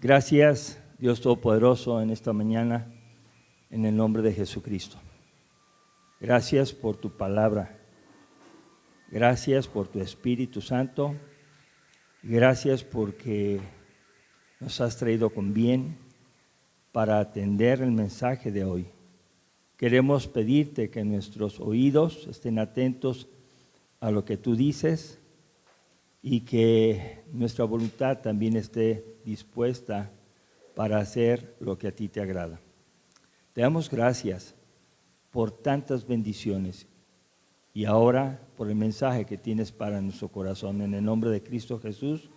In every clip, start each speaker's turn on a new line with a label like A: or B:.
A: Gracias, Dios Todopoderoso, en esta mañana, en el nombre de Jesucristo. Gracias por tu palabra. Gracias por tu Espíritu Santo. Gracias porque nos has traído con bien para atender el mensaje de hoy. Queremos pedirte que nuestros oídos estén atentos a lo que tú dices y que nuestra voluntad también esté dispuesta para hacer lo que a ti te agrada. Te damos gracias por tantas bendiciones y ahora por el mensaje que tienes para nuestro corazón. En el nombre de Cristo Jesús,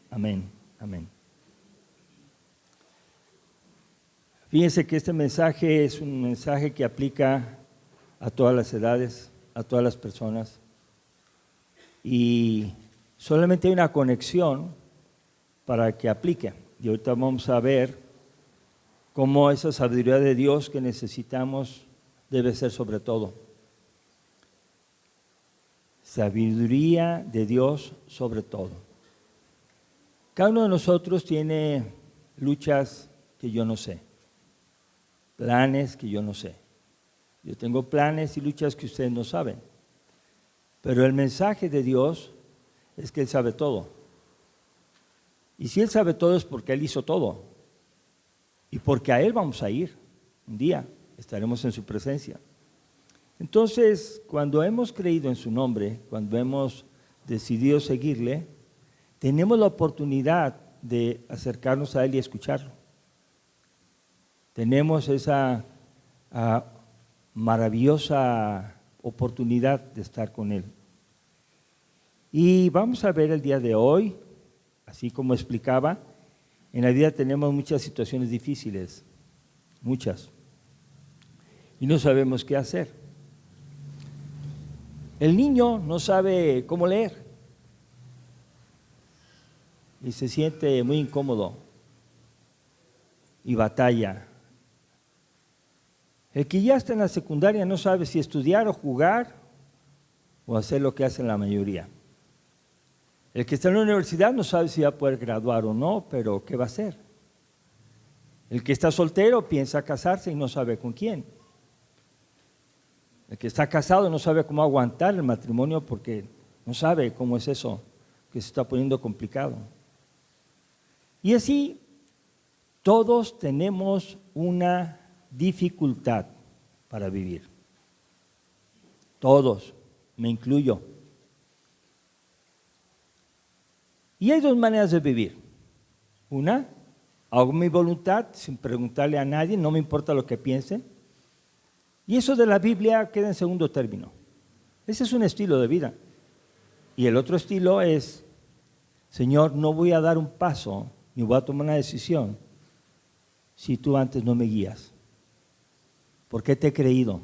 A: amén, amén. Fíjense que este mensaje es un mensaje que aplica a todas las edades, a todas las personas, y solamente hay una conexión para que aplique. Y ahorita vamos a ver cómo esa sabiduría de Dios que necesitamos debe ser sobre todo. Sabiduría de Dios sobre todo. Cada uno de nosotros tiene luchas que yo no sé, planes que yo no sé. Yo tengo planes y luchas que ustedes no saben. Pero el mensaje de Dios es que Él sabe todo. Y si Él sabe todo es porque Él hizo todo. Y porque a Él vamos a ir. Un día estaremos en su presencia. Entonces, cuando hemos creído en su nombre, cuando hemos decidido seguirle, tenemos la oportunidad de acercarnos a Él y escucharlo. Tenemos esa maravillosa oportunidad de estar con Él. Y vamos a ver el día de hoy, así como explicaba, en la vida tenemos muchas situaciones difíciles, muchas, y no sabemos qué hacer. El niño no sabe cómo leer y se siente muy incómodo y batalla. El que ya está en la secundaria no sabe si estudiar o jugar o hacer lo que hacen la mayoría. El que está en la universidad no sabe si va a poder graduar o no, pero ¿qué va a hacer? El que está soltero piensa casarse y no sabe con quién. El que está casado no sabe cómo aguantar el matrimonio porque no sabe cómo es eso, que se está poniendo complicado. Y así, todos tenemos una dificultad para vivir. Todos, me incluyo. Y hay dos maneras de vivir. Una, hago mi voluntad sin preguntarle a nadie, no me importa lo que piensen. Y eso de la Biblia queda en segundo término. Ese es un estilo de vida. Y el otro estilo es, Señor, no voy a dar un paso, ni voy a tomar una decisión, si tú antes no me guías. Porque te he creído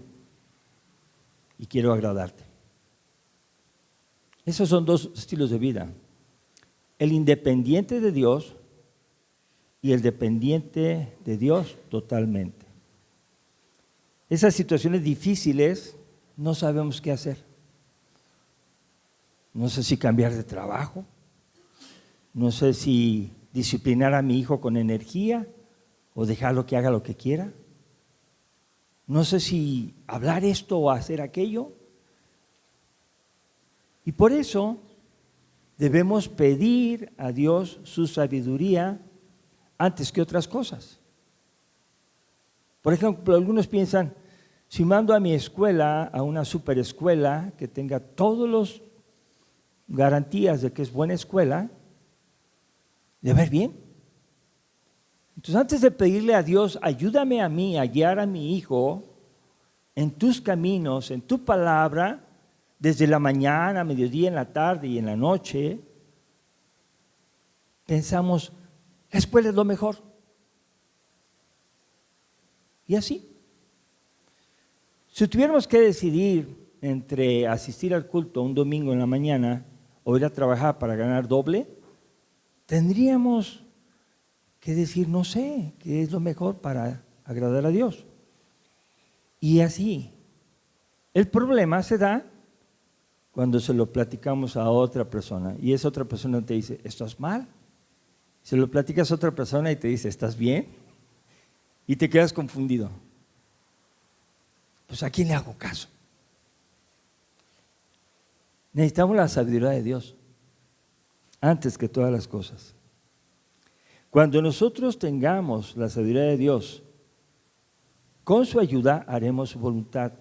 A: y quiero agradarte. Esos son dos estilos de vida. El independiente de Dios y el dependiente de Dios totalmente. Esas situaciones difíciles no sabemos qué hacer. No sé si cambiar de trabajo, no sé si disciplinar a mi hijo con energía o dejarlo que haga lo que quiera. No sé si hablar esto o hacer aquello. Y por eso debemos pedir a Dios su sabiduría antes que otras cosas. Por ejemplo, algunos piensan, si mando a mi escuela a una superescuela que tenga todas las garantías de que es buena escuela, ¿le va a ir bien? Entonces, antes de pedirle a Dios, ayúdame a mí a guiar a mi hijo en tus caminos, en tu palabra, desde la mañana, mediodía, en la tarde y en la noche, pensamos, la escuela es lo mejor. Y así. Si tuviéramos que decidir entre asistir al culto un domingo en la mañana o ir a trabajar para ganar doble, tendríamos que decir, no sé, qué es lo mejor para agradar a Dios. Y así. El problema se da cuando se lo platicamos a otra persona y esa otra persona te dice, estás mal, Se lo platicas a otra persona y te dice, ¿estás bien? Y te quedas confundido. Pues ¿a quién le hago caso? Necesitamos la sabiduría de Dios antes que todas las cosas. Cuando nosotros tengamos la sabiduría de Dios, con su ayuda haremos su voluntad.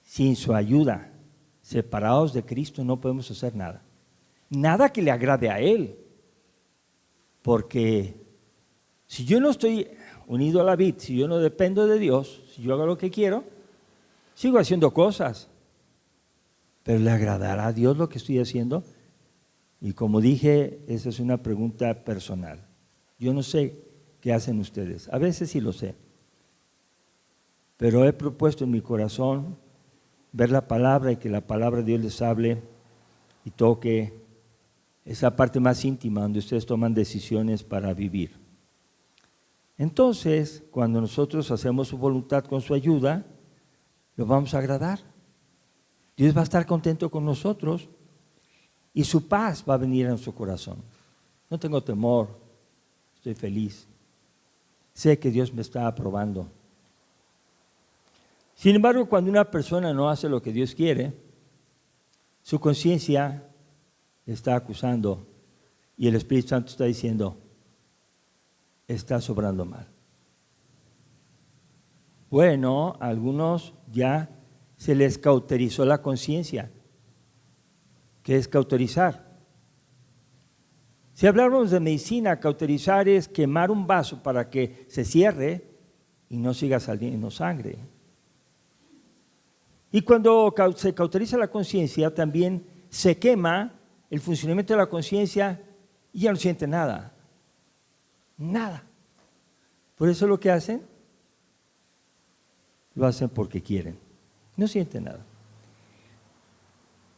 A: Sin su ayuda, separados de Cristo, no podemos hacer nada. Nada que le agrade a Él. Porque si yo no estoy unido a la vid, si yo no dependo de Dios, si yo hago lo que quiero, sigo haciendo cosas. Pero ¿le agradará a Dios lo que estoy haciendo? Y como dije, esa es una pregunta personal. Yo no sé qué hacen ustedes. A veces sí lo sé. Pero he propuesto en mi corazón ver la palabra y que la palabra de Dios les hable y toque esa parte más íntima donde ustedes toman decisiones para vivir. Entonces, cuando nosotros hacemos su voluntad con su ayuda, lo vamos a agradar. Dios va a estar contento con nosotros y su paz va a venir a nuestro corazón. No tengo temor, estoy feliz. Sé que Dios me está aprobando. Sin embargo, cuando una persona no hace lo que Dios quiere, su conciencia le está acusando y el Espíritu Santo está diciendo, estás obrando mal. Bueno, a algunos ya se les cauterizó la conciencia. ¿Qué es cauterizar? Si hablamos de medicina, cauterizar es quemar un vaso para que se cierre y no siga saliendo sangre. Y cuando se cauteriza la conciencia, también se quema el funcionamiento de la conciencia y ya no siente nada. Nada. Por eso lo que hacen, lo hacen porque quieren. No sienten nada.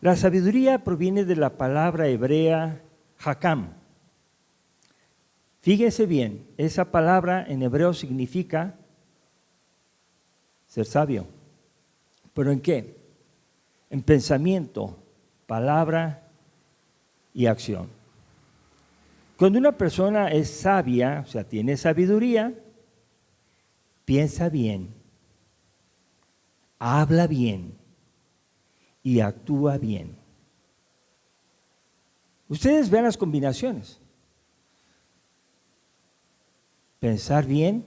A: La sabiduría proviene de la palabra hebrea hakam. Fíjense bien, esa palabra en hebreo significa ser sabio. ¿Pero en qué? En pensamiento, palabra y acción. Cuando una persona es sabia, o sea, tiene sabiduría, piensa bien, habla bien y actúa bien. Ustedes vean las combinaciones. Pensar bien,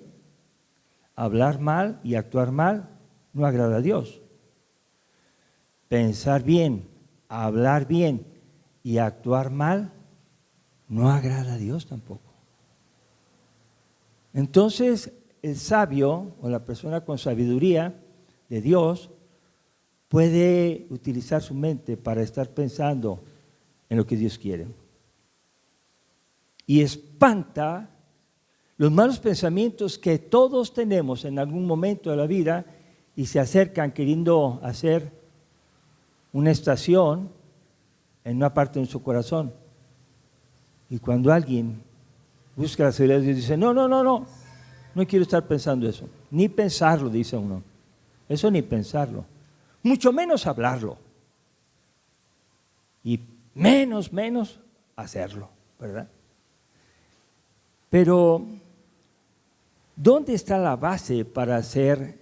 A: hablar mal y actuar mal no agrada a Dios. Pensar bien, hablar bien y actuar mal no agrada a Dios tampoco. Entonces, el sabio o la persona con sabiduría de Dios puede utilizar su mente para estar pensando en lo que Dios quiere. Y espanta los malos pensamientos que todos tenemos en algún momento de la vida y se acercan queriendo hacer una estación en una parte de su corazón. Y cuando alguien busca la sabiduría de Dios, dice, no quiero estar pensando eso. Ni pensarlo, dice uno. Eso ni pensarlo. Mucho menos hablarlo. Y menos hacerlo, ¿verdad? Pero, ¿dónde está la base para ser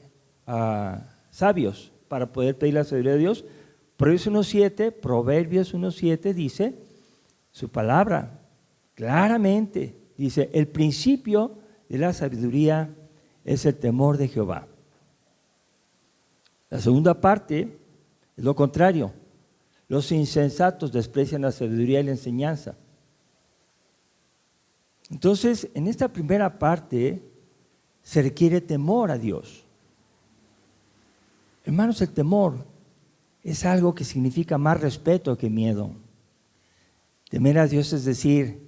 A: sabios? Para poder pedir la sabiduría de Dios. Proverbios 1:7 dice, su palabra, claramente, dice, el principio de la sabiduría es el temor de Jehová. La segunda parte es lo contrario. Los insensatos desprecian la sabiduría y la enseñanza. Entonces, en esta primera parte se requiere temor a Dios. Hermanos, el temor es algo que significa más respeto que miedo. Temer a Dios es decir,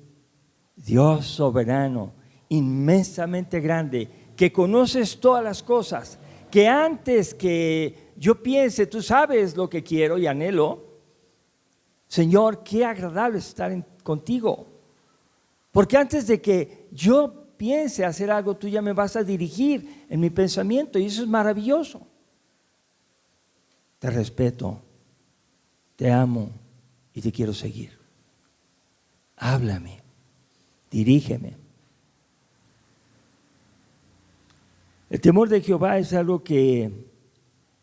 A: Dios soberano, inmensamente grande, que conoces todas las cosas, que antes que yo piense, tú sabes lo que quiero y anhelo. Señor, qué agradable estar contigo. Porque antes de que yo piense hacer algo, tú ya me vas a dirigir en mi pensamiento y eso es maravilloso. Te respeto, te amo y te quiero seguir. Háblame, dirígeme. El temor de Jehová es algo que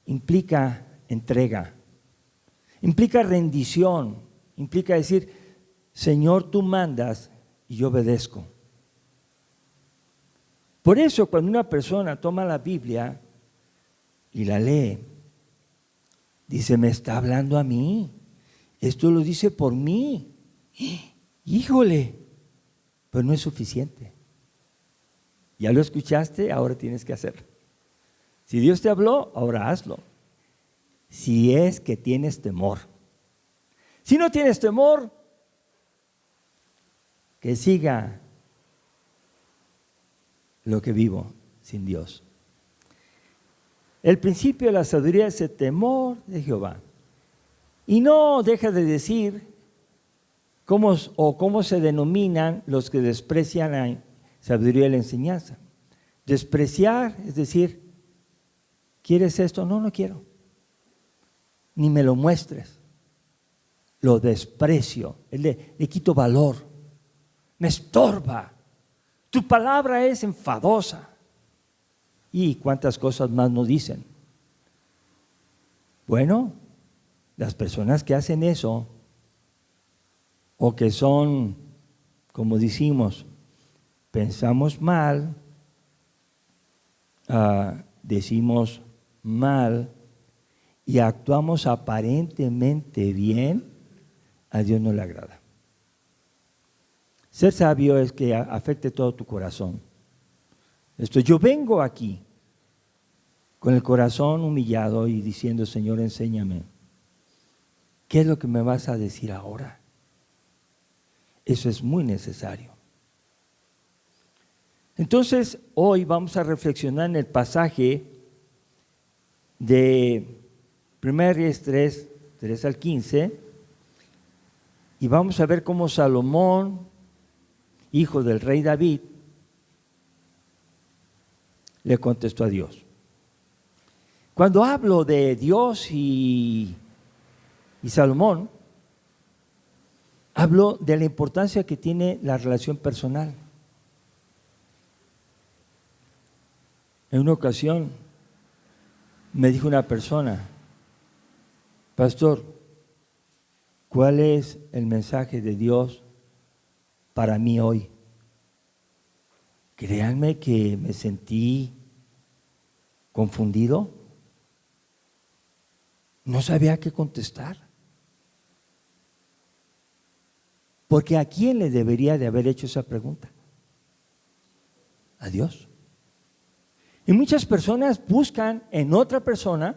A: implica entrega, implica rendición, implica decir, Señor, tú mandas y yo obedezco. Por eso cuando una persona toma la Biblia y la lee, dice, me está hablando a mí, esto lo dice por mí. Híjole, pero no es suficiente. Ya lo escuchaste, ahora tienes que hacerlo. Si Dios te habló, ahora hazlo. Si es que tienes temor. Si no tienes temor, que siga lo que vivo sin Dios. El principio de la sabiduría es el temor de Jehová. Y no deja de decir cómo se denominan los que desprecian la sabiduría y la enseñanza. Despreciar es decir, ¿quieres esto? No, no quiero. Ni me lo muestres. Lo desprecio, le quito valor. Me estorba. Tu palabra es enfadosa. ¿Y cuántas cosas más nos dicen? Bueno, las personas que hacen eso, o que son, como decimos, pensamos mal, decimos mal y actuamos aparentemente bien, a Dios no le agrada. Ser sabio es que afecte todo tu corazón. Yo vengo aquí con el corazón humillado y diciendo, Señor, enséñame. ¿Qué es lo que me vas a decir ahora? Eso es muy necesario. Entonces, hoy vamos a reflexionar en el pasaje de 1 Reyes 3 al 15, y vamos a ver cómo Salomón, hijo del rey David, le contestó a Dios. Cuando hablo de Dios y Salomón, hablo de la importancia que tiene la relación personal. En una ocasión me dijo una persona, pastor, ¿cuál es el mensaje de Dios para mí hoy? Créanme que me sentí confundido. No sabía qué contestar. Porque ¿a quién le debería de haber hecho esa pregunta? A Dios. Y muchas personas buscan en otra persona,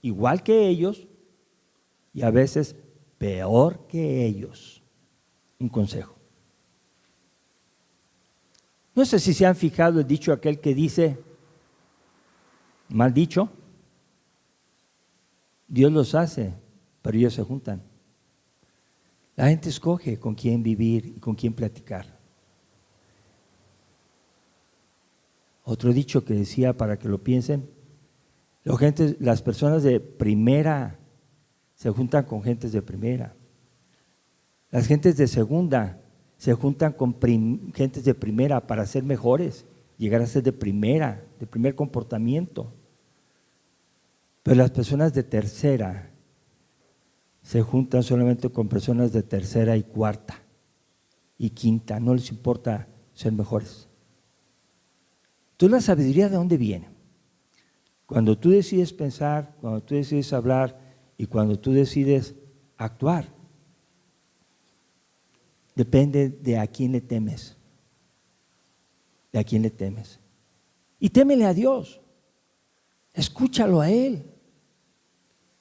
A: igual que ellos, y a veces peor que ellos, un consejo. No sé si se han fijado el dicho aquel que dice, mal dicho, Dios los hace, pero ellos se juntan. La gente escoge con quién vivir y con quién platicar. Otro dicho que decía, para que lo piensen, las personas de primera se juntan con gentes de primera. Las gentes de segunda se juntan con gentes de primera para ser mejores, llegar a ser de primera, de primer comportamiento. Pero las personas de tercera se juntan solamente con personas de tercera y cuarta y quinta, no les importa ser mejores. Entonces, ¿la sabiduría de dónde viene? Cuando tú decides pensar, cuando tú decides hablar y cuando tú decides actuar. Depende de a quién le temes. De a quién le temes. Y témele a Dios. Escúchalo a Él.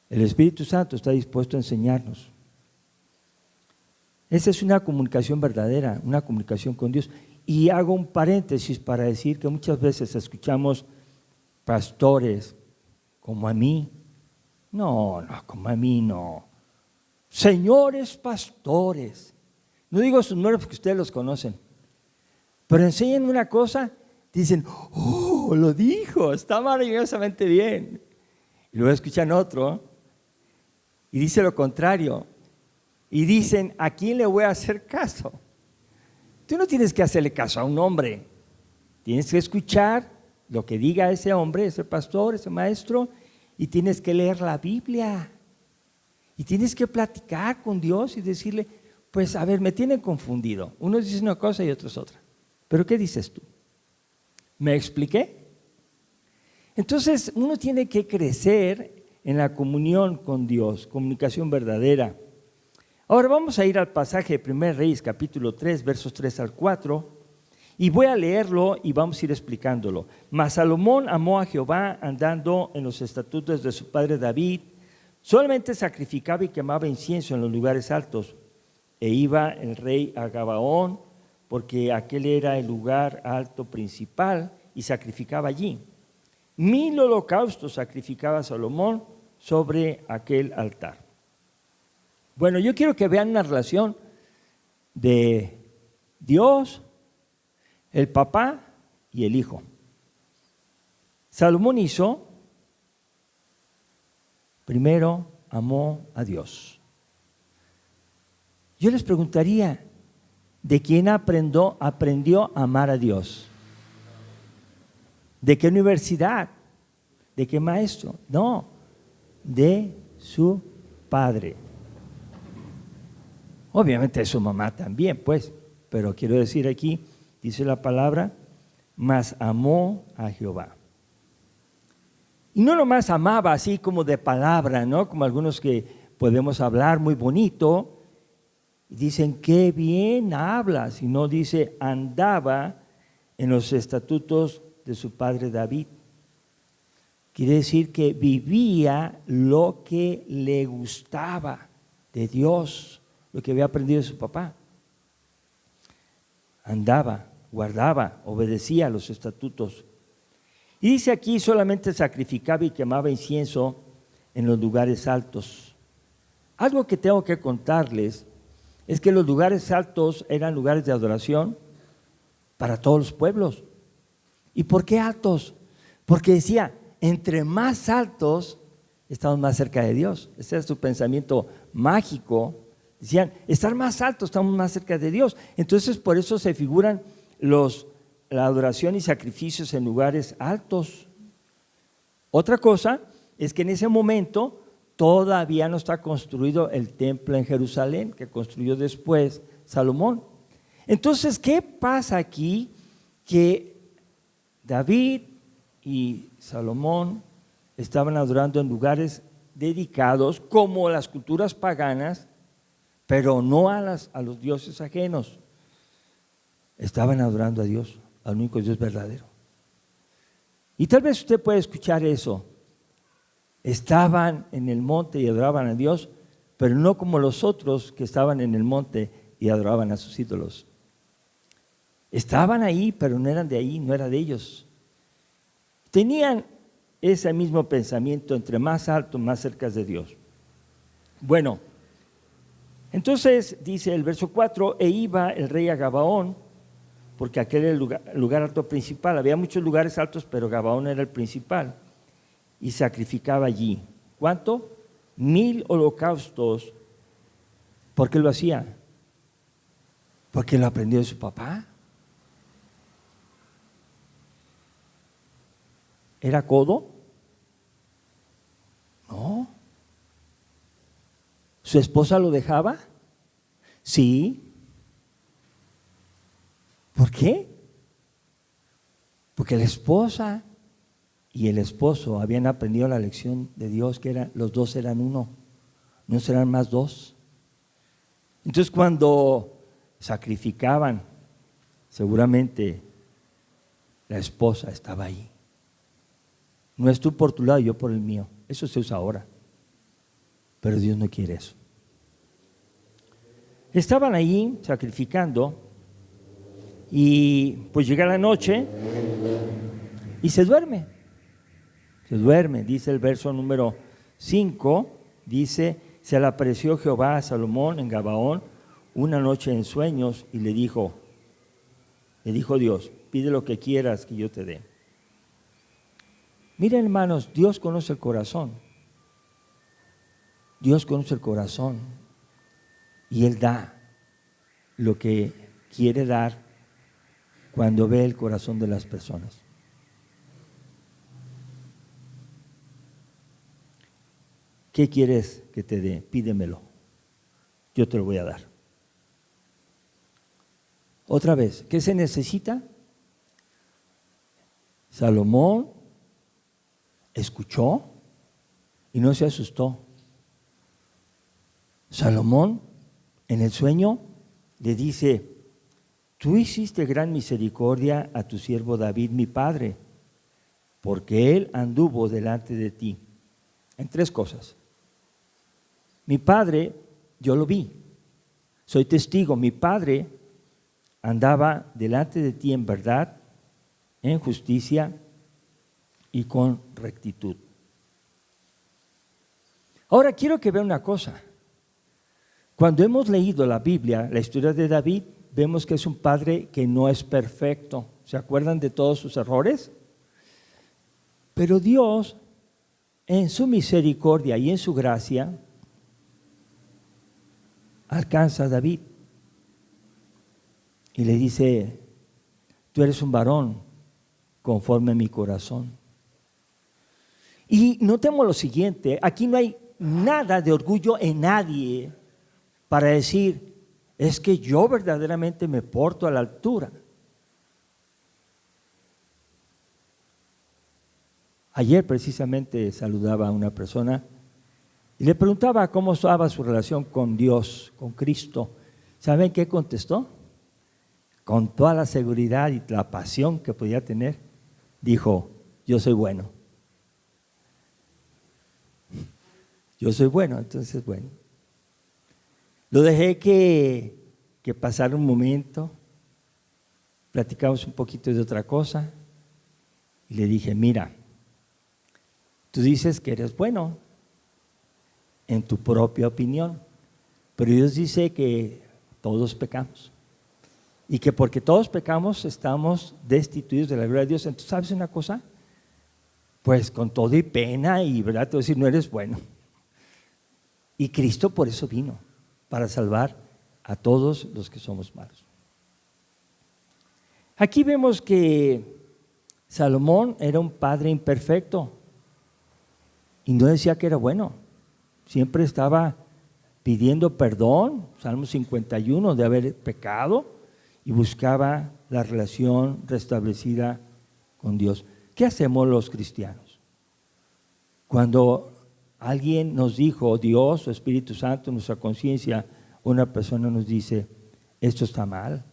A: El Espíritu Santo está dispuesto a enseñarnos. Esa es una comunicación verdadera, una comunicación con Dios. Y hago un paréntesis para decir que muchas veces escuchamos pastores como a mí. No, como a mí no. Señores pastores. No digo sus nombres porque ustedes los conocen. Pero enseñan una cosa, dicen, oh, lo dijo, está maravillosamente bien. Y luego escuchan otro y dice lo contrario. Y dicen, ¿a quién le voy a hacer caso? Tú no tienes que hacerle caso a un hombre, tienes que escuchar lo que diga ese hombre, ese pastor, ese maestro, y tienes que leer la Biblia. Y tienes que platicar con Dios y decirle, pues a ver, me tienen confundido. Unos dicen una cosa y otros otra. ¿Pero qué dices tú? ¿Me expliqué? Entonces uno tiene que crecer en la comunión con Dios, comunicación verdadera. Ahora vamos a ir al pasaje de 1 Reyes capítulo 3, versos 3 al 4. Y voy a leerlo y vamos a ir explicándolo. Mas Salomón amó a Jehová andando en los estatutos de su padre David. Solamente sacrificaba y quemaba incienso en los lugares altos. E iba el rey a Gabaón, porque aquel era el lugar alto principal, y sacrificaba allí. 1000 holocaustos sacrificaba Salomón sobre aquel altar. Bueno, yo quiero que vean una relación de Dios, el papá y el hijo. Salomón primero amó a Dios. Yo les preguntaría, ¿de quién aprendió a amar a Dios? ¿De qué universidad? ¿De qué maestro? No, de su padre. Obviamente de su mamá también, pues, pero quiero decir aquí, dice la palabra, mas amó a Jehová. Y no nomás amaba así como de palabra, ¿no? Como algunos que podemos hablar muy bonito, y dicen, qué bien hablas, y no dice, andaba en los estatutos de su padre David. Quiere decir que vivía lo que le gustaba de Dios, lo que había aprendido de su papá. Andaba, guardaba, obedecía a los estatutos. Y dice aquí, solamente sacrificaba y quemaba incienso en los lugares altos. Algo que tengo que contarles es que los lugares altos eran lugares de adoración para todos los pueblos. ¿Y por qué altos? Porque decía, entre más altos, estamos más cerca de Dios. Ese es su pensamiento mágico. Decían, estar más altos, estamos más cerca de Dios. Entonces, por eso se figuran la adoración y sacrificios en lugares altos. Otra cosa es que en ese momento todavía no está construido el templo en Jerusalén, que construyó después Salomón. Entonces, ¿qué pasa aquí? Que David y Salomón estaban adorando en lugares dedicados como las culturas paganas, pero no a los dioses ajenos. Estaban adorando a Dios, al único Dios verdadero. Y tal vez usted puede escuchar eso. Estaban en el monte y adoraban a Dios, pero no como los otros que estaban en el monte y adoraban a sus ídolos. Estaban ahí, pero no eran de ahí, no era de ellos. Tenían ese mismo pensamiento, entre más alto, más cerca de Dios. Bueno, entonces dice el verso 4, e iba el rey a Gabaón, porque aquel era el lugar alto principal. Había muchos lugares altos, pero Gabaón era el principal. Y sacrificaba allí. ¿Cuánto? 1000 holocaustos. ¿Por qué lo hacía? Porque lo aprendió de su papá. ¿Era codo? No. ¿Su esposa lo dejaba? Sí. ¿Por qué? Porque la esposa y el esposo habían aprendido la lección de Dios, que los dos eran uno, no serán más dos. Entonces cuando sacrificaban, seguramente la esposa estaba ahí. No es tú por tu lado y yo por el mío. Eso se usa ahora, pero Dios no quiere eso. Estaban ahí sacrificando y pues llega la noche y se duerme. Se duerme, dice el verso número 5, dice, se le apareció Jehová a Salomón en Gabaón una noche en sueños y le dijo Dios, pide lo que quieras que yo te dé. Miren, hermanos, Dios conoce el corazón. Dios conoce el corazón y Él da lo que quiere dar cuando ve el corazón de las personas. ¿Qué quieres que te dé? Pídemelo. Yo te lo voy a dar. Otra vez, ¿qué se necesita? Salomón escuchó y no se asustó. Salomón en el sueño le dice: tú hiciste gran misericordia a tu siervo David, mi padre, porque él anduvo delante de ti en 3 cosas. Mi padre, yo lo vi, soy testigo, mi padre andaba delante de ti en verdad, en justicia y con rectitud. Ahora quiero que vean una cosa. Cuando hemos leído la Biblia, la historia de David, vemos que es un padre que no es perfecto. ¿Se acuerdan de todos sus errores? Pero Dios, en su misericordia y en su gracia, alcanza a David y le dice: tú eres un varón conforme a mi corazón. Y notemos lo siguiente: aquí no hay nada de orgullo en nadie para decir, es que yo verdaderamente me porto a la altura. Ayer precisamente saludaba a una persona y le preguntaba cómo estaba su relación con Dios, con Cristo. ¿Saben qué contestó? Con toda la seguridad y la pasión que podía tener, dijo: yo soy bueno. Yo soy bueno, entonces bueno. Lo dejé que pasara un momento, platicamos un poquito de otra cosa y le dije: mira, tú dices que eres bueno en tu propia opinión, pero Dios dice que todos pecamos y que porque todos pecamos estamos destituidos de la gloria de Dios. Entonces, ¿sabes una cosa? Pues con todo y pena y verdad te voy a decir, no eres bueno. Y Cristo por eso vino, para salvar a todos los que somos malos. Aquí vemos que Salomón era un padre imperfecto y no decía que era bueno. Siempre estaba pidiendo perdón, Salmo 51, de haber pecado, y buscaba la relación restablecida con Dios. ¿Qué hacemos los cristianos? Cuando alguien nos dijo, Dios o Espíritu Santo, nuestra conciencia, una persona nos dice, esto está mal.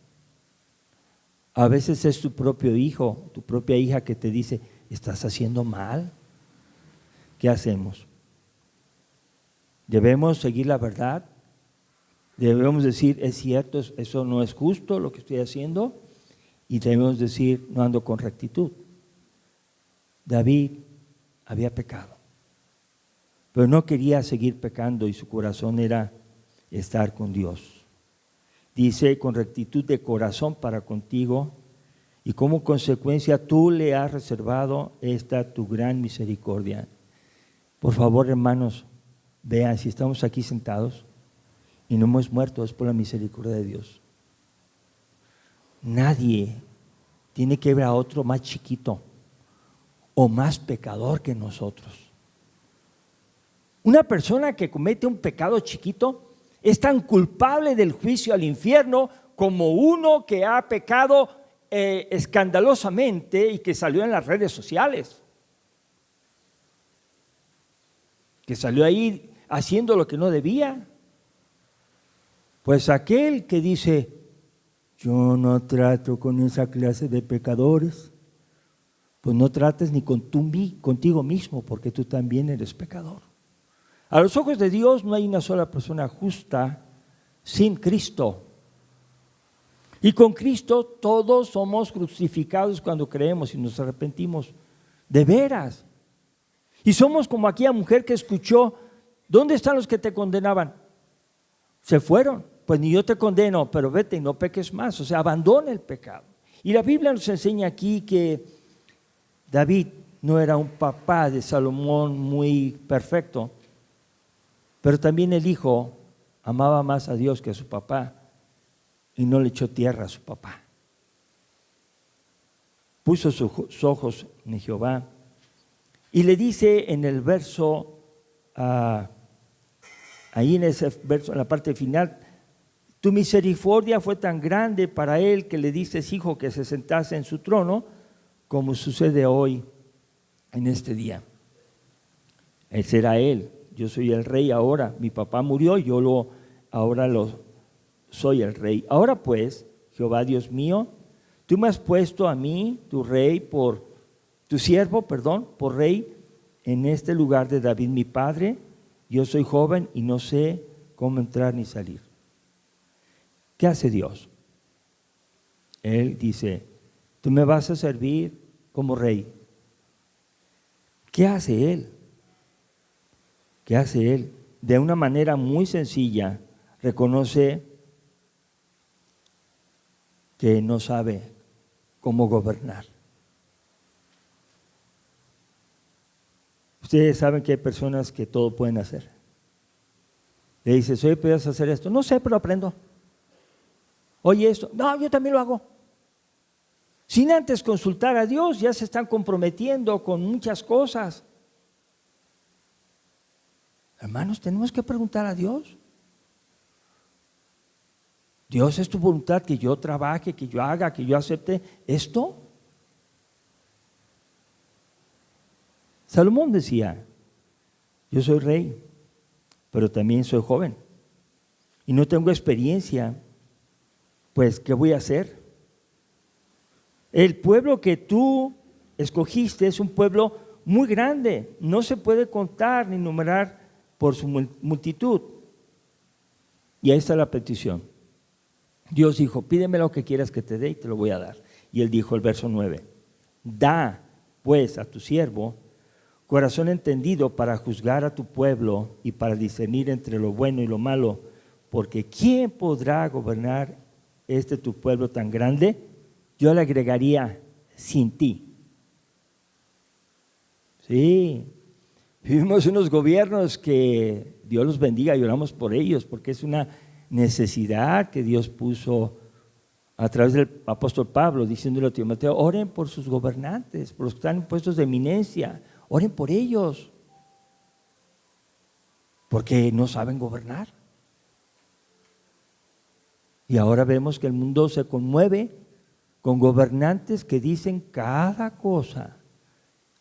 A: A veces es tu propio hijo, tu propia hija que te dice, estás haciendo mal. ¿Qué hacemos? ¿Debemos seguir la verdad? ¿Debemos decir, es cierto, eso no es justo lo que estoy haciendo? Y debemos decir, no ando con rectitud. David había pecado, pero no quería seguir pecando y su corazón era estar con Dios. Dice, con rectitud de corazón para contigo, y como consecuencia tú le has reservado esta tu gran misericordia. Por favor, hermanos, vean, si estamos aquí sentados y no hemos muerto, es por la misericordia de Dios. Nadie tiene que ver a otro más chiquito o más pecador que nosotros. Una persona que comete un pecado chiquito es tan culpable del juicio al infierno como uno que ha pecado escandalosamente y que salió en las redes sociales, que salió ahí haciendo lo que no debía. Pues aquel que dice, yo no trato con esa clase de pecadores, pues no trates ni contigo mismo, porque tú también eres pecador. A los ojos de Dios no hay una sola persona justa sin Cristo. Y con Cristo todos somos crucificados cuando creemos y nos arrepentimos. De veras. Y somos como aquella mujer que escuchó, ¿dónde están los que te condenaban? Se fueron. Pues ni yo te condeno, pero vete y no peques más. O sea, abandona el pecado. Y la Biblia nos enseña aquí que David no era un papá de Salomón muy perfecto, pero también el hijo amaba más a Dios que a su papá. y no le echó tierra a su papá. Puso sus ojos en Jehová y le dice en el verso, ahí en ese verso, en la parte final, tu misericordia fue tan grande para él que le dices, hijo, que se sentase en su trono, como sucede hoy en este día. Él será él, yo soy el rey ahora, mi papá murió, ahora soy el rey. Ahora pues, Jehová Dios mío, tú me has puesto a mí, tu siervo, por rey en este lugar de David mi padre. Yo soy joven y no sé cómo entrar ni salir. ¿Qué hace Dios? Él dice, tú me vas a servir como rey. ¿Qué hace Él? ¿Qué hace Él? De una manera muy sencilla, reconoce que no sabe cómo gobernar. Ustedes saben que hay personas que todo pueden hacer. Le dices, oye, ¿puedes hacer esto? No sé, pero aprendo. Oye, esto. No, yo también lo hago. Sin antes consultar a Dios, ya se están comprometiendo con muchas cosas. Hermanos, tenemos que preguntar a Dios. Dios, ¿es tu voluntad que yo trabaje, que yo haga, que yo acepte esto? Salomón decía, yo soy rey, pero también soy joven y no tengo experiencia, pues ¿qué voy a hacer? El pueblo que tú escogiste es un pueblo muy grande, no se puede contar ni numerar por su multitud. Y ahí está la petición. Dios dijo, pídeme lo que quieras que te dé y te lo voy a dar. Y él dijo, el verso 9, da pues a tu siervo corazón entendido para juzgar a tu pueblo y para discernir entre lo bueno y lo malo, porque ¿quién podrá gobernar tu pueblo tan grande? Yo le agregaría, sin ti. Sí, vivimos unos gobiernos que Dios los bendiga y oramos por ellos, porque es una necesidad que Dios puso a través del apóstol Pablo, diciéndole a Timoteo, oren por sus gobernantes, por los que están en puestos de eminencia, oren por ellos, porque no saben gobernar. Y ahora vemos que el mundo se conmueve con gobernantes que dicen cada cosa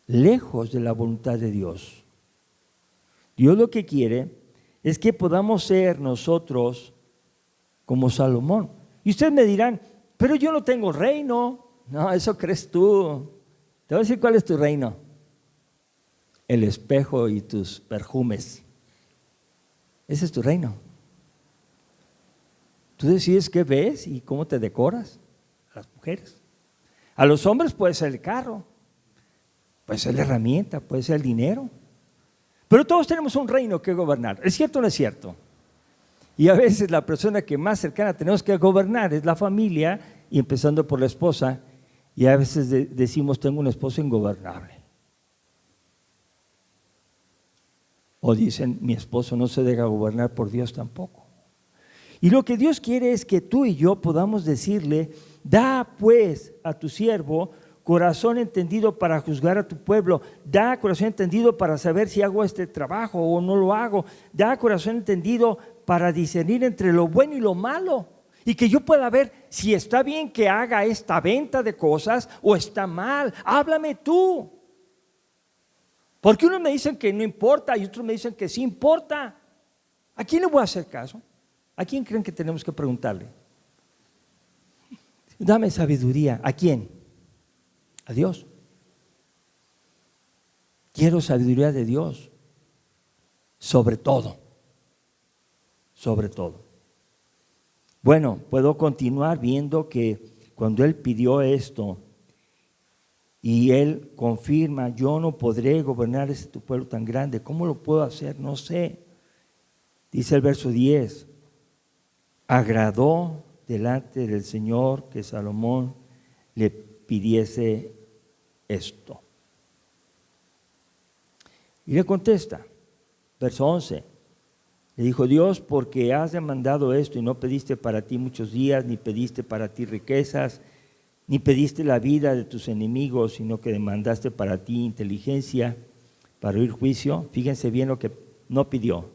A: lejos de la voluntad de Dios. Dios lo que quiere es que podamos ser nosotros como Salomón. Y ustedes me dirán, pero yo no tengo reino. No, eso crees tú. Te voy a decir cuál es tu reino. El espejo y tus perfumes. Ese es tu reino. Tú decides qué ves y cómo te decoras. A las mujeres. A los hombres puede ser el carro, puede ser la herramienta, puede ser el dinero. Pero todos tenemos un reino que gobernar. ¿Es cierto o no es cierto? Y a veces la persona que más cercana tenemos que gobernar es la familia, y empezando por la esposa, y a veces decimos, tengo un esposo ingobernable. O dicen, mi esposo no se deja gobernar por Dios tampoco. Y lo que Dios quiere es que tú y yo podamos decirle, da pues a tu siervo corazón entendido para juzgar a tu pueblo, da corazón entendido para saber si hago este trabajo o no lo hago, da corazón entendido para discernir entre lo bueno y lo malo, y que yo pueda ver si está bien que haga esta venta de cosas o está mal. Háblame tú, porque unos me dicen que no importa y otros me dicen que sí importa. ¿A quién le voy a hacer caso? ¿A quién creen que tenemos que preguntarle? Dame sabiduría. ¿A quién? A Dios. Quiero sabiduría de Dios. Sobre todo. Sobre todo. Bueno, puedo continuar viendo que cuando él pidió esto y él confirma, yo no podré gobernar tu pueblo tan grande. ¿Cómo lo puedo hacer? No sé. Dice el verso 10. Agradó delante del Señor que Salomón le pidiese esto. Y le contesta, verso 11, Le dijo: Dios, porque has demandado esto y no pediste para ti muchos días, ni pediste para ti riquezas, ni pediste la vida de tus enemigos, sino que demandaste para ti inteligencia para oír juicio. Fíjense bien lo que no pidió.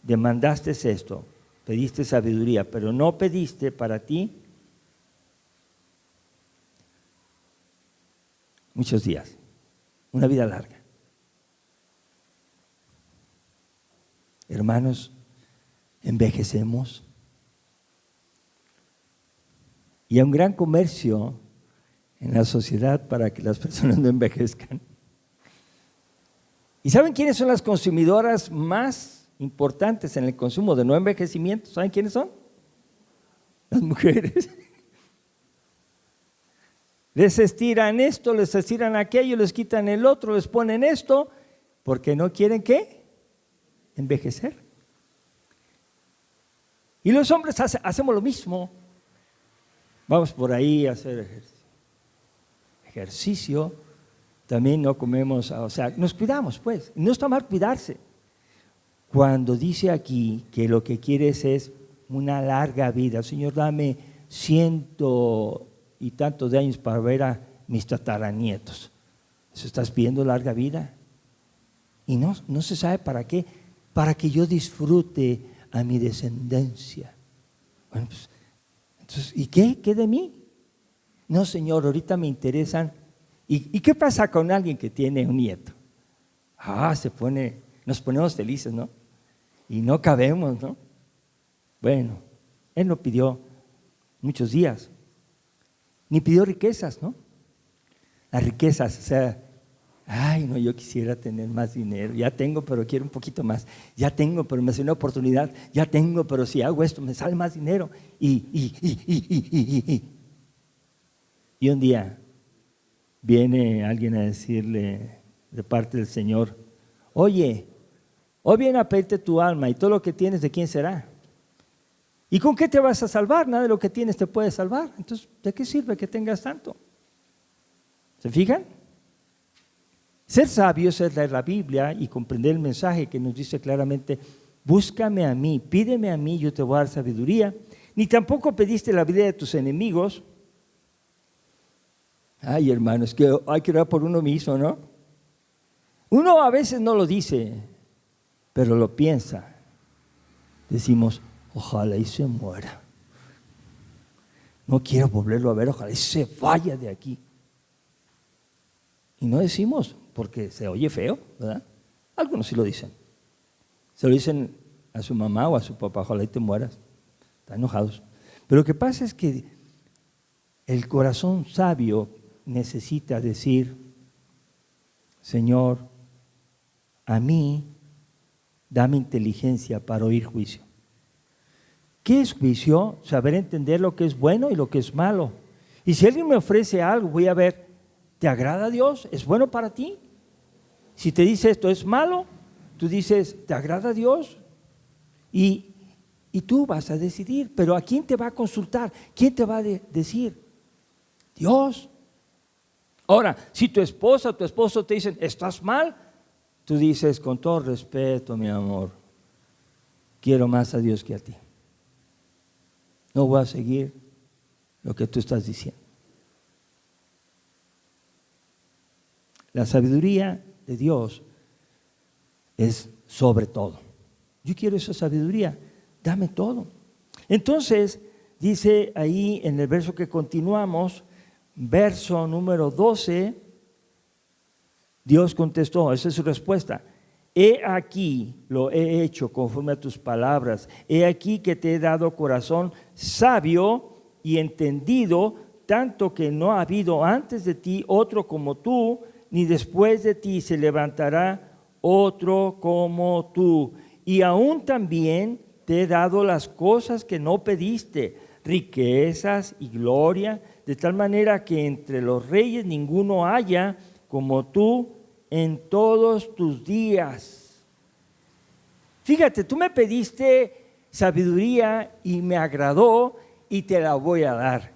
A: Demandaste esto, pediste sabiduría, pero no pediste para ti muchos días, una vida larga. Hermanos, envejecemos. Y hay un gran comercio en la sociedad para que las personas no envejezcan. ¿Y saben quiénes son las consumidoras más importantes en el consumo de no envejecimiento? ¿Saben quiénes son? Las mujeres. Les estiran esto, les estiran aquello, les quitan el otro, les ponen esto, porque no quieren ¿qué? Envejecer. Y los hombres hacemos lo mismo. Vamos por ahí a hacer ejercicio. También no comemos, o sea, nos cuidamos pues. No está mal cuidarse. Cuando dice aquí que lo que quieres es una larga vida, Señor, dame 100 y tantos de años para ver a mis tataranietos. ¿Eso estás pidiendo larga vida? Y no se sabe para qué. Para que yo disfrute a mi descendencia. Bueno, pues, entonces, ¿y qué? ¿Qué de mí? No, Señor, ahorita me interesan. ¿Y qué pasa con alguien que tiene un nieto? Nos ponemos felices, ¿no? Y no cabemos, ¿no? Bueno, Él no pidió muchos días, ni pidió riquezas, ¿no? Las riquezas, o sea, no, yo quisiera tener más dinero, ya tengo, pero quiero un poquito más, ya tengo, pero me hace una oportunidad, ya tengo, pero si hago esto me sale más dinero, y un día viene alguien a decirle de parte del Señor: oye, hoy viene a pedirte tu alma y todo lo que tienes, ¿de quién será? ¿Y con qué te vas a salvar? Nada de lo que tienes te puede salvar. Entonces, ¿de qué sirve que tengas tanto? ¿Se fijan? Ser sabios es leer la Biblia y comprender el mensaje que nos dice claramente: búscame a mí, pídeme a mí, yo te voy a dar sabiduría. Ni tampoco pediste la vida de tus enemigos. Ay, hermanos, que hay que orar por uno mismo, ¿no? Uno a veces no lo dice, pero lo piensa. Decimos: ojalá y se muera. No quiero volverlo a ver, ojalá y se vaya de aquí. Y no decimos porque se oye feo, ¿verdad? Algunos sí lo dicen. Se lo dicen a su mamá o a su papá: ojalá y te mueras. Están enojados. Pero lo que pasa es que el corazón sabio necesita decir: Señor, a mí dame inteligencia para oír juicio. ¿Qué es juicio? Saber entender lo que es bueno y lo que es malo. Y si alguien me ofrece algo, voy a ver, ¿te agrada a Dios? ¿Es bueno para ti? Si te dice esto es malo, tú dices, ¿te agrada a Dios? Y tú vas a decidir. Pero ¿a quién te va a consultar? ¿Quién te va a decir? Dios. Ahora, si tu esposa o tu esposo te dicen, ¿estás mal? Tú dices, con todo respeto, mi amor, quiero más a Dios que a ti. No voy a seguir lo que tú estás diciendo. La sabiduría de Dios es sobre todo. Yo quiero esa sabiduría, dame todo. Entonces, dice ahí en el verso que continuamos, verso número 12, Dios contestó, esa es su respuesta: he aquí lo he hecho conforme a tus palabras, he aquí que te he dado corazón sabio y entendido, tanto que no ha habido antes de ti otro como tú, ni después de ti se levantará otro como tú. Y aún también te he dado las cosas que no pediste, riquezas y gloria, de tal manera que entre los reyes ninguno haya como tú en todos tus días. Fíjate, tú me pediste sabiduría y me agradó y te la voy a dar.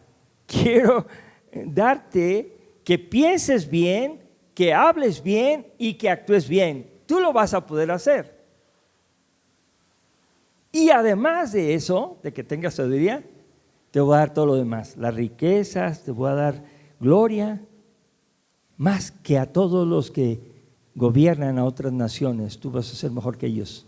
A: Quiero darte que pienses bien, que hables bien y que actúes bien. Tú lo vas a poder hacer. Y además de eso, de que tengas sabiduría, te voy a dar todo lo demás, las riquezas, te voy a dar gloria, más que a todos los que gobiernan a otras naciones, tú vas a ser mejor que ellos.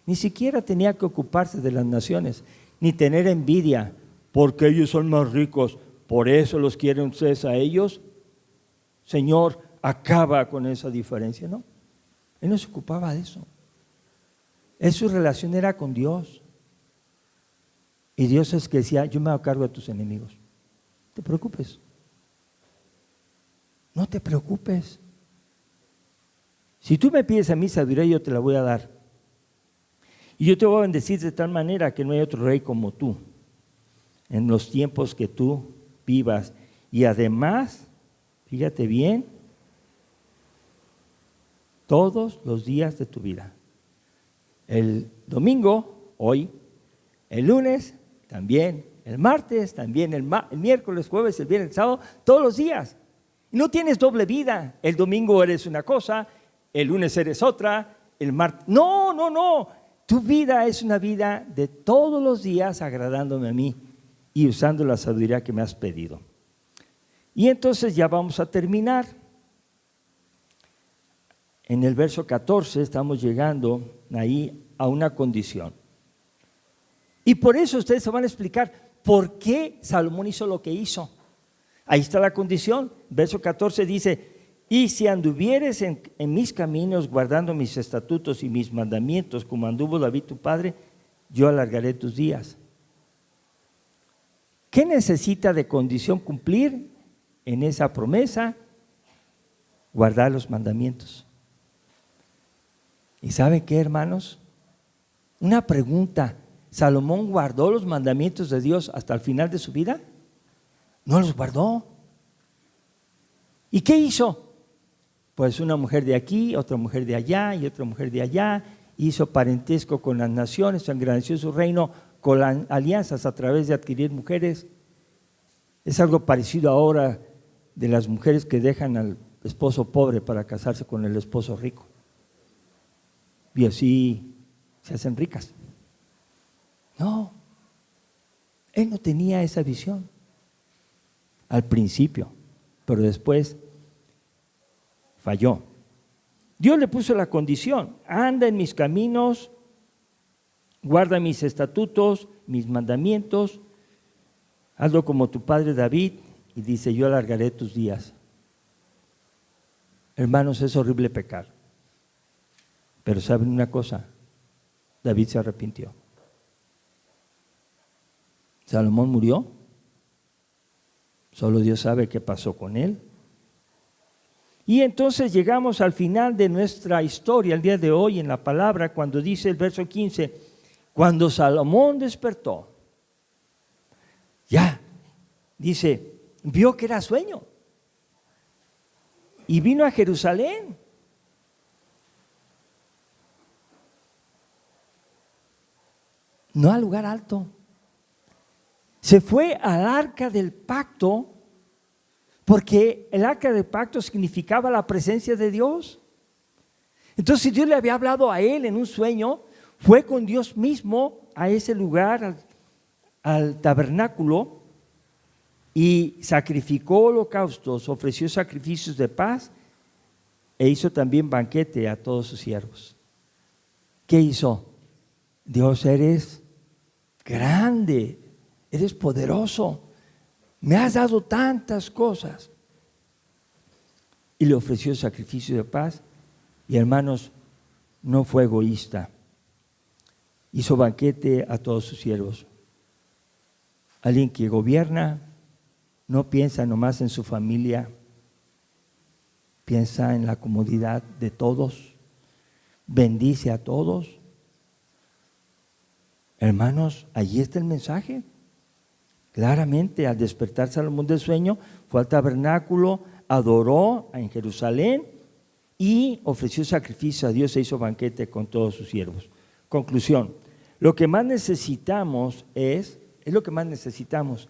A: Ni siquiera tenía que ocuparse de las naciones, ni tener envidia, porque ellos son más ricos, por eso los quieren ustedes a ellos. Señor, acaba con esa diferencia, ¿no? Él no se ocupaba de eso. Su relación era con Dios. Y Dios es que decía, yo me hago cargo de tus enemigos. No te preocupes. No te preocupes. Si tú me pides a mí sabiduría, yo te la voy a dar. Y yo te voy a bendecir de tal manera que no hay otro rey como tú en los tiempos que tú vivas. Y además, fíjate bien, todos los días de tu vida. El domingo, hoy, el lunes, también, el martes, también, el miércoles, jueves, el viernes, el sábado, todos los días. No tienes doble vida. El domingo eres una cosa, el lunes eres otra, el martes. No. Tu vida es una vida de todos los días agradándome a mí y usando la sabiduría que me has pedido. Y entonces ya vamos a terminar. En el verso 14 estamos llegando ahí a una condición. Y por eso ustedes se van a explicar por qué Salomón hizo lo que hizo. Ahí está la condición. Verso 14 dice, y si anduvieres en mis caminos, guardando mis estatutos y mis mandamientos, como anduvo David tu padre, yo alargaré tus días. ¿Qué necesita de condición cumplir en esa promesa? Guardar los mandamientos. ¿Y saben qué, hermanos? Una pregunta, ¿Salomón guardó los mandamientos de Dios hasta el final de su vida? No los guardó. ¿Y qué hizo? Pues una mujer de aquí, otra mujer de allá y otra mujer de allá, hizo parentesco con las naciones, engrandeció su reino con las alianzas a través de adquirir mujeres. Es algo parecido ahora de las mujeres que dejan al esposo pobre para casarse con el esposo rico. Y así se hacen ricas. No, él no tenía esa visión al principio, pero después falló. Dios le puso la condición, anda en mis caminos, guarda mis estatutos, mis mandamientos, hazlo como tu padre David, y dice, yo alargaré tus días. Hermanos, es horrible pecar, pero ¿saben una cosa? David se arrepintió. Salomón murió, solo Dios sabe qué pasó con él. Y entonces llegamos al final de nuestra historia el día de hoy en la palabra, cuando dice el verso 15, cuando Salomón despertó, ya, dice, vio que era sueño y vino a Jerusalén. No al lugar alto. Se fue al arca del pacto, porque el arca del pacto significaba la presencia de Dios. Entonces, si Dios le había hablado a él en un sueño, fue con Dios mismo a ese lugar, al tabernáculo, y sacrificó holocaustos, ofreció sacrificios de paz, e hizo también banquete a todos sus siervos. ¿Qué hizo? Dios, eres grande, eres poderoso, me has dado tantas cosas. Y le ofreció sacrificio de paz. Y hermanos, no fue egoísta. Hizo banquete a todos sus siervos. Alguien que gobierna no piensa nomás en su familia, piensa en la comodidad de todos, bendice a todos. Hermanos, allí está el mensaje. Claramente, al despertar Salomón del sueño, fue al tabernáculo, adoró en Jerusalén y ofreció sacrificio a Dios e hizo banquete con todos sus siervos. Conclusión, lo que más necesitamos es lo que más necesitamos,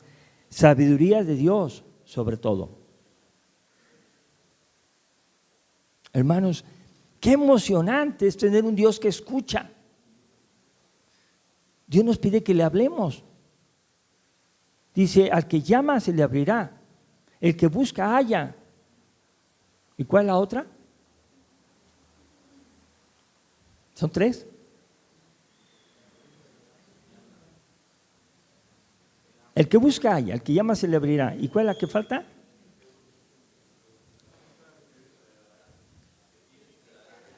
A: sabiduría de Dios sobre todo. Hermanos, qué emocionante es tener un Dios que escucha. Dios nos pide que le hablemos. Dice, al que llama se le abrirá, el que busca halla. ¿Y cuál es la otra? ¿Son 3? El que busca halla, el que llama se le abrirá. ¿Y cuál es la que falta?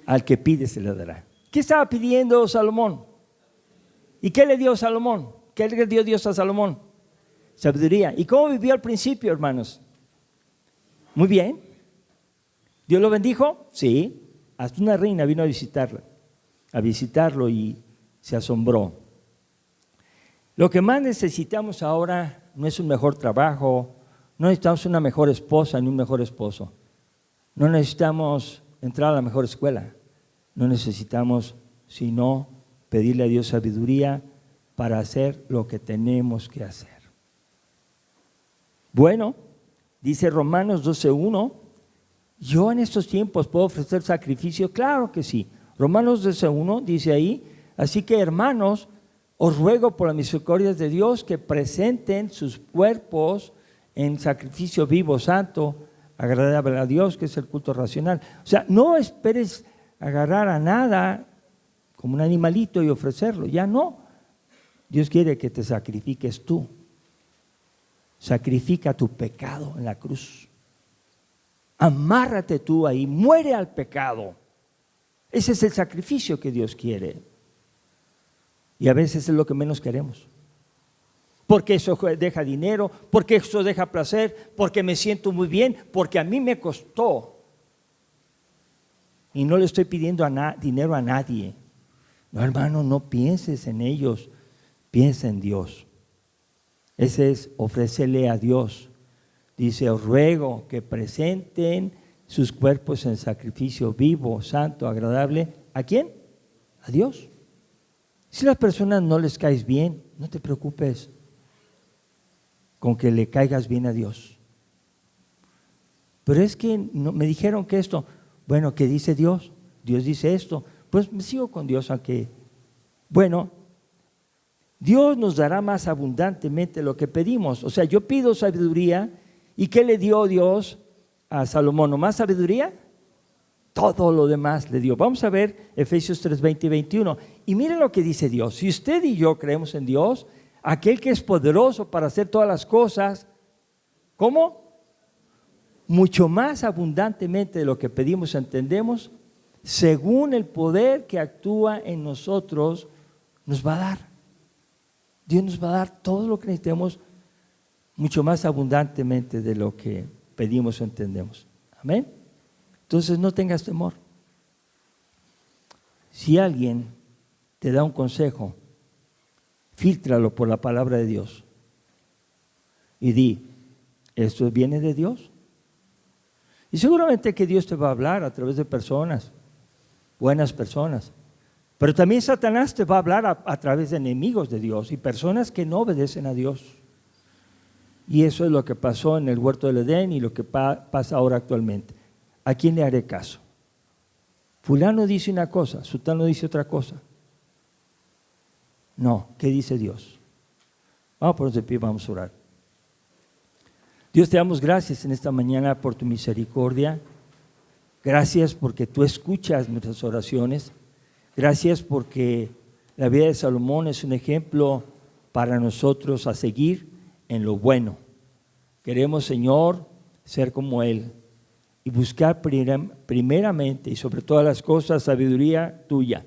A: Al que pide se le dará. ¿Qué estaba pidiendo Salomón? ¿Y qué le dio Salomón? ¿Qué le dio Dios a Salomón? Sabiduría. ¿Y cómo vivió al principio, hermanos? Muy bien. ¿Dios lo bendijo? Sí. Hasta una reina vino a visitarlo y se asombró. Lo que más necesitamos ahora no es un mejor trabajo, no necesitamos una mejor esposa ni un mejor esposo. No necesitamos entrar a la mejor escuela. No necesitamos sino pedirle a Dios sabiduría para hacer lo que tenemos que hacer. Bueno, dice Romanos 12:1, ¿yo en estos tiempos puedo ofrecer sacrificio? Claro que sí. Romanos 12:1 dice ahí, así que hermanos, os ruego por la misericordia de Dios que presenten sus cuerpos en sacrificio vivo, santo, agradable a Dios, que es el culto racional. O sea, no esperes agarrar a nada como un animalito y ofrecerlo, ya no. Dios quiere que te sacrifiques tú. Sacrifica tu pecado en la cruz. Amárrate tú ahí, muere al pecado. Ese es el sacrificio que Dios quiere. Y a veces es lo que menos queremos. Porque eso deja dinero, porque eso deja placer, porque me siento muy bien, porque a mí me costó. Y no le estoy pidiendo dinero a nadie. No, hermano, no pienses en ellos, piensa en Dios. Ese es ofrecerle a Dios. Dice, os ruego que presenten sus cuerpos en sacrificio vivo, santo, agradable. ¿A quién? A Dios. Si a las personas no les caes bien, no te preocupes con que le caigas bien a Dios. Pero es que no, me dijeron que esto, bueno, ¿qué dice Dios? Dios dice esto, pues me sigo con Dios, aunque, bueno, Dios nos dará más abundantemente lo que pedimos. O sea, yo pido sabiduría, ¿y qué le dio Dios a Salomón? ¿No más sabiduría? Todo lo demás le dio. Vamos a ver Efesios 3:20 y 21. Y miren lo que dice Dios. Si usted y yo creemos en Dios, aquel que es poderoso para hacer todas las cosas, ¿cómo? Mucho más abundantemente de lo que pedimos, entendemos, según el poder que actúa en nosotros, nos va a dar. Dios nos va a dar todo lo que necesitemos, mucho más abundantemente de lo que pedimos o entendemos. Amén. Entonces no tengas temor. Si alguien te da un consejo, fíltralo por la palabra de Dios y di, ¿esto viene de Dios? Y seguramente que Dios te va a hablar a través de personas, buenas personas, pero también Satanás te va a hablar a través de enemigos de Dios y personas que no obedecen a Dios. Y eso es lo que pasó en el huerto del Edén y lo que pasa ahora actualmente. ¿A quién le haré caso? Fulano dice una cosa, sutano dice otra cosa. No, ¿qué dice Dios? Vamos a ponernos de pie, vamos a orar. Dios, te damos gracias en esta mañana por tu misericordia. Gracias porque tú escuchas nuestras oraciones. Gracias porque la vida de Salomón es un ejemplo para nosotros a seguir en lo bueno. Queremos, Señor, ser como Él y buscar primeramente y sobre todas las cosas sabiduría tuya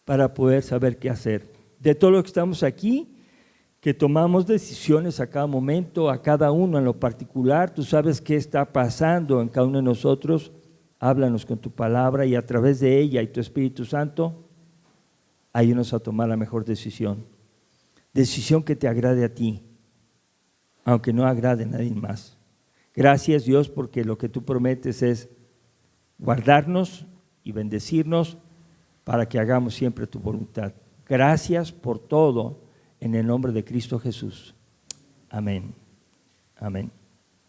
A: para poder saber qué hacer. De todo lo que estamos aquí, que tomamos decisiones a cada momento, a cada uno en lo particular, tú sabes qué está pasando en cada uno de nosotros. Háblanos con tu palabra y a través de ella y tu Espíritu Santo, ayúdanos a tomar la mejor decisión. Decisión que te agrade a ti, aunque no agrade a nadie más. Gracias, Dios, porque lo que tú prometes es guardarnos y bendecirnos para que hagamos siempre tu voluntad. Gracias por todo en el nombre de Cristo Jesús. Amén. Amén.